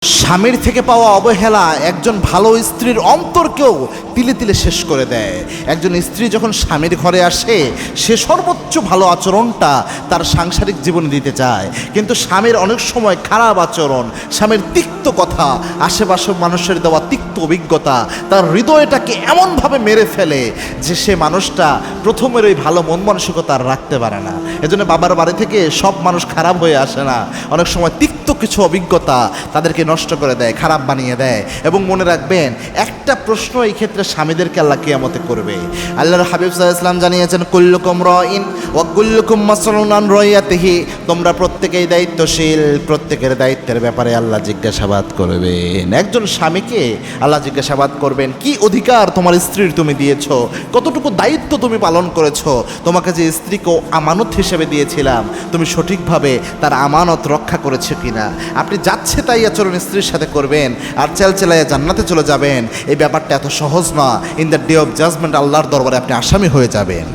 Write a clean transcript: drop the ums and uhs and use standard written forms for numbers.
স্বামীর থেকে পাওয়া অবহেলা একজন ভালো স্ত্রীর অন্তরকেও তিলে তিলে শেষ করে দেয়। একজন স্ত্রী যখন স্বামীর ঘরে আসে, সে সর্বোচ্চ ভালো আচরণটা তার সাংসারিক জীবনে দিতে চায়, কিন্তু স্বামীর অনেক সময় খারাপ আচরণ, স্বামীর তিক্ত কথা, আশেপাশের মানুষের দেওয়া তিক্ত অভিজ্ঞতা তার হৃদয়টাকে এমনভাবে মেরে ফেলে যে সে মানুষটা প্রথমের ওই ভালো মন মানসিকতা আর রাখতে পারে না। এজন্য বাবার বাড়ি থেকে সব মানুষ খারাপ হয়ে আসে না, অনেক সময় তিক্ত কিছু অভিজ্ঞতা তাদেরকে নষ্ট করে দেয়, খারাপ বানিয়ে দেয়। এবং মনে রাখবেন, একটা প্রশ্ন এই ক্ষেত্রে স্বামীদেরকে আল্লাহ কিয়ামতে করবে। আল্লাহর হাবিব সাল্লাল্লাহু আলাইহি ওয়াসাল্লাম জানিয়েছেন, কুল্লুকুম রাইন ওয়া কুল্লুকুম মাসউলুন আন রাইয়াতিহি, তোমরা প্রত্যেকেই দায়িত্বশীল, প্রত্যেকের দায়িত্বের ব্যাপারে আল্লাহ জিজ্ঞাসাবাদ করবেন। একজন স্বামীকে আল্লাহ জিজ্ঞাসাবাদ করবেন, কি অধিকার তোমার স্ত্রীর তুমি দিয়েছো, কতটুকু দায়িত্ব তুমি পালন করেছো, তোমাকে যে স্ত্রীকে আমানত হিসেবে দিয়েছিলাম তুমি সঠিকভাবে তার আমানত রক্ষা করেছো কিনা। আপনি যাচ্ছে তাই আচরণ স্ত্রীর সাথে করবেন আর চেলচেলাইয়া জান্নাতে চলে যাবেন, এই ব্যাপারটা এত সহজ না। In the day of judgement আল্লাহর দরবারে আপনি আসামি হয়ে যাবেন।